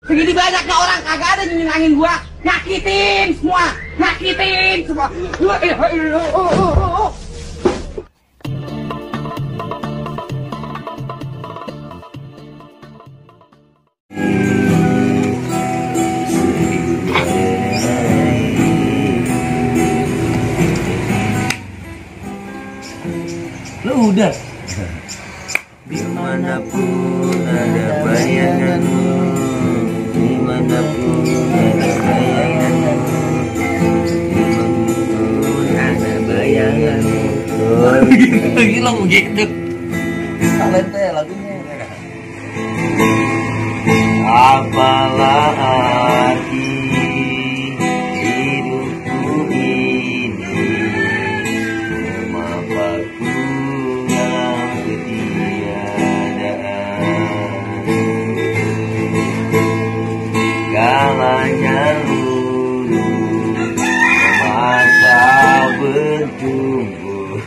Segini banyaknya orang kagak ada nyenengin gua, nyakitin semua. Lu udah Dimanapun ada bayanganmu, dimanapun ada bayanganmu, dimanapun ada bayanganmu. gila begitu. Talente lagunya. Apalah arti hidupku ini, memapaku yang ketiadaan. Galanya lurus, mata bertumbuh.